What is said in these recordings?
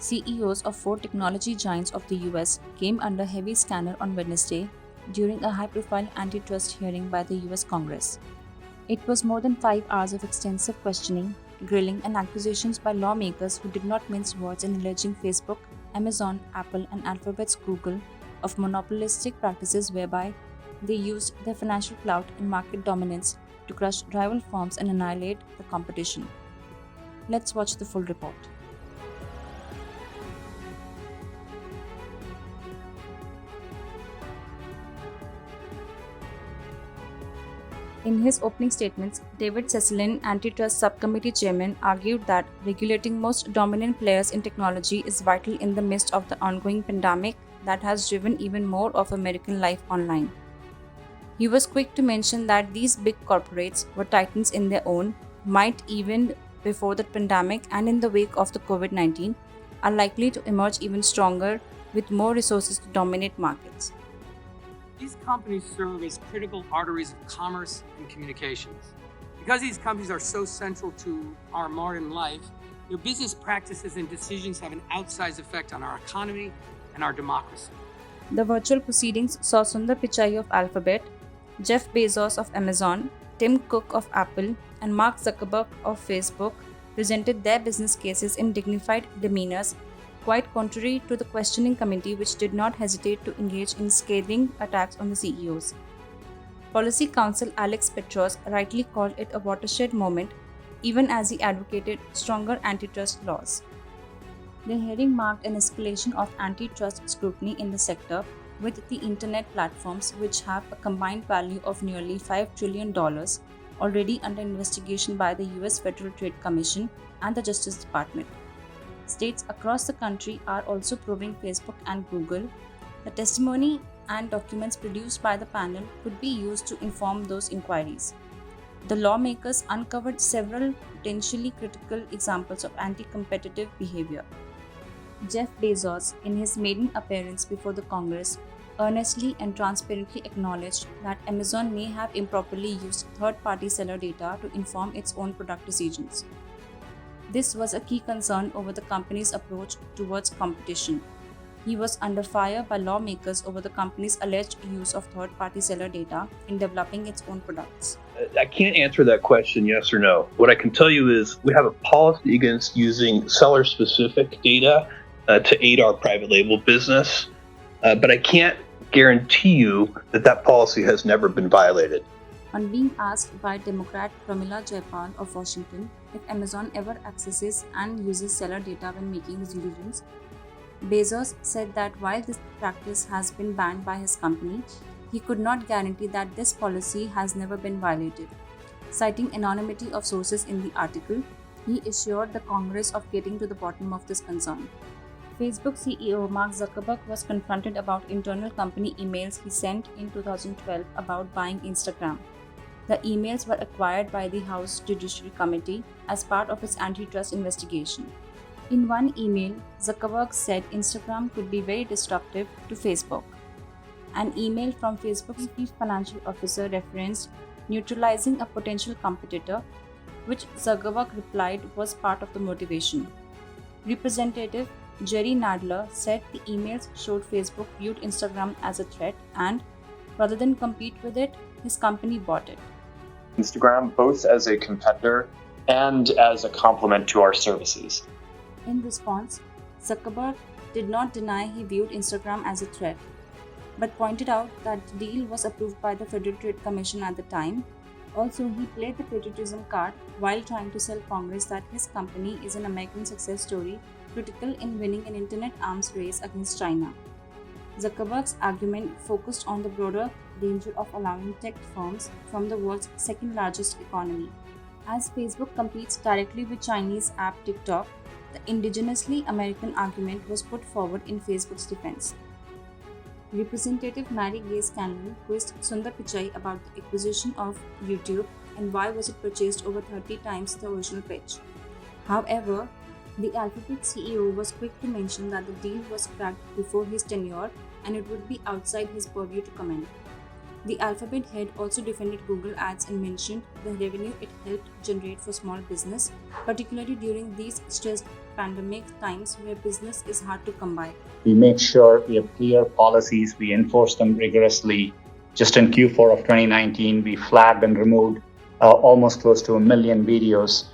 CEOs of four technology giants of the US came under heavy scanner on Wednesday during a high profile antitrust hearing by the US Congress. It was more than 5 hours of extensive questioning, grilling, and accusations by lawmakers who did not mince words in alleging Facebook, Amazon, Apple, and Alphabet's Google of monopolistic practices whereby they used their financial clout and market dominance to crush rival firms and annihilate the competition. Let's watch the full report. In his opening statements, David Cecilin, Antitrust Subcommittee Chairman, argued that regulating most dominant players in technology is vital in the midst of the ongoing pandemic that has driven even more of American life online. He was quick to mention that these big corporates were titans in their own, might even before the pandemic and in the wake of the COVID-19, are likely to emerge even stronger with more resources to dominate markets. These companies serve as critical arteries of commerce and communications. Because these companies are so central to our modern life, their business practices and decisions have an outsized effect on our economy and our democracy. The virtual proceedings saw Sundar Pichai of Alphabet, Jeff Bezos of Amazon, Tim Cook of Apple, and Mark Zuckerberg of Facebook presented their business cases in dignified demeanors, quite contrary to the questioning committee, which did not hesitate to engage in scathing attacks on the CEOs. Policy counsel Alex Petros rightly called it a watershed moment, even as he advocated stronger antitrust laws. The hearing marked an escalation of antitrust scrutiny in the sector, with the internet platforms, which have a combined value of nearly $5 trillion, already under investigation by the US Federal Trade Commission and the Justice Department. States across the country are also probing Facebook and Google. The testimony and documents produced by the panel could be used to inform those inquiries. The lawmakers uncovered several potentially critical examples of anti-competitive behavior. Jeff Bezos, in his maiden appearance before the Congress, earnestly and transparently acknowledged that Amazon may have improperly used third-party seller data to inform its own product decisions. This was a key concern over the company's approach towards competition. He was under fire by lawmakers over the company's alleged use of third-party seller data in developing its own products. I can't answer that question yes or no. What I can tell you is we have a policy against using seller-specific data to aid our private label business, but I can't guarantee you that that policy has never been violated. On being asked by Democrat Pramila Jayapal of Washington if Amazon ever accesses and uses seller data when making his decisions, Bezos said that while this practice has been banned by his company, he could not guarantee that this policy has never been violated. Citing anonymity of sources in the article, he assured the Congress of getting to the bottom of this concern. Facebook CEO Mark Zuckerberg was confronted about internal company emails he sent in 2012 about buying Instagram. The emails were acquired by the House Judiciary Committee as part of its antitrust investigation. In one email, Zuckerberg said Instagram could be very disruptive to Facebook. An email from Facebook's chief financial officer referenced neutralizing a potential competitor, which Zuckerberg replied was part of the motivation. Representative Jerry Nadler said the emails showed Facebook viewed Instagram as a threat and, rather than compete with it, his company bought it. Instagram both as a competitor and as a complement to our services. In response, Zuckerberg did not deny he viewed Instagram as a threat, but pointed out that the deal was approved by the Federal Trade Commission at the time. Also, he played the patriotism card while trying to sell Congress that his company is an American success story critical in winning an internet arms race against China. Zuckerberg's argument focused on the broader danger of allowing tech firms from the world's second largest economy. As Facebook competes directly with Chinese app TikTok, the indigenously American argument was put forward in Facebook's defense. Representative Mary Gay Scanlon quizzed Sundar Pichai about the acquisition of YouTube and why was it purchased over 30 times the original pitch. However, the Alphabet CEO was quick to mention that the deal was cracked before his tenure and it would be outside his purview to comment. The Alphabet head also defended Google Ads and mentioned the revenue it helped generate for small business, particularly during these stressed pandemic times where business is hard to come by. We make sure we have clear policies, we enforce them rigorously. Just in Q4 of 2019, we flagged and removed almost close to 1 million videos,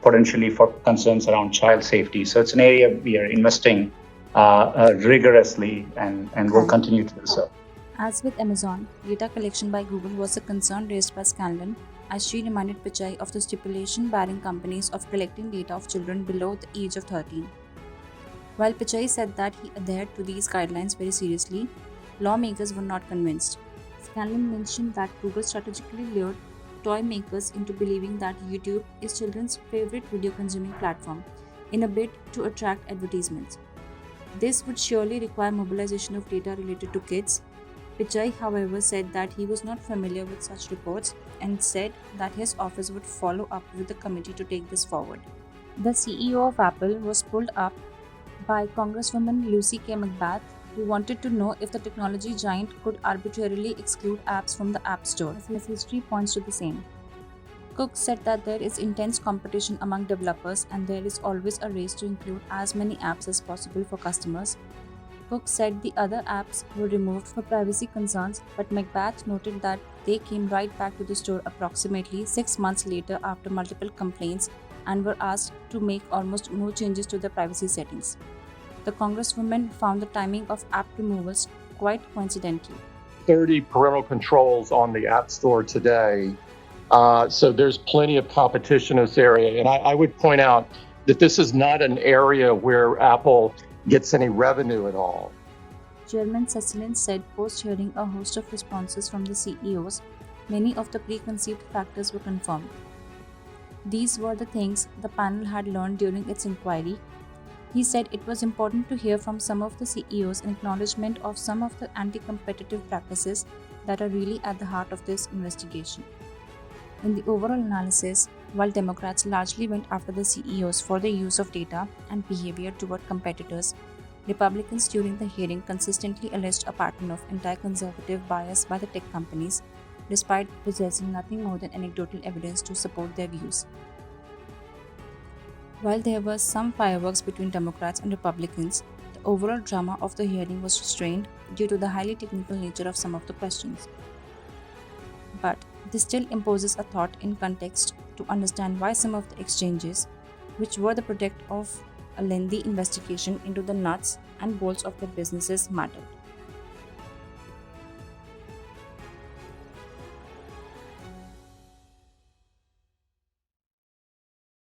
potentially for concerns around child safety. So it's an area we are investing rigorously and will continue to do so. As with Amazon, data collection by Google was a concern raised by Scanlon, as she reminded Pichai of the stipulation barring companies of collecting data of children below the age of 13. While Pichai said that he adhered to these guidelines very seriously, lawmakers were not convinced. Scanlon mentioned that Google strategically lured toy makers into believing that YouTube is children's favorite video consuming platform in a bid to attract advertisements. This would surely require mobilization of data related to kids. Pichai, however, said that he was not familiar with such reports and said that his office would follow up with the committee to take this forward. The CEO of Apple was pulled up by Congresswoman Lucy K. McBath, who wanted to know if the technology giant could arbitrarily exclude apps from the App Store, as history points to the same. Cook said that there is intense competition among developers and there is always a race to include as many apps as possible for customers. Cook said the other apps were removed for privacy concerns, but McBath noted that they came right back to the store approximately 6 months later after multiple complaints and were asked to make almost no changes to the privacy settings. The Congresswoman found the timing of app removals quite coincidental. 30 parental controls on the App Store today. So there's plenty of competition in this area. And I would point out that this is not an area where Apple gets any revenue at all. Chairman Cecilin said post-hearing a host of responses from the CEOs, many of the preconceived factors were confirmed. These were the things the panel had learned during its inquiry. He said it was important to hear from some of the CEOs in acknowledgement of some of the anti-competitive practices that are really at the heart of this investigation. In the overall analysis, while Democrats largely went after the CEOs for their use of data and behavior toward competitors, Republicans during the hearing consistently alleged a pattern of anti-conservative bias by the tech companies, despite possessing nothing more than anecdotal evidence to support their views. While there was some fireworks between Democrats and Republicans, the overall drama of the hearing was restrained due to the highly technical nature of some of the questions. But this still imposes a thought in context to understand why some of the exchanges, which were the product of a lengthy investigation into the nuts and bolts of their businesses, mattered.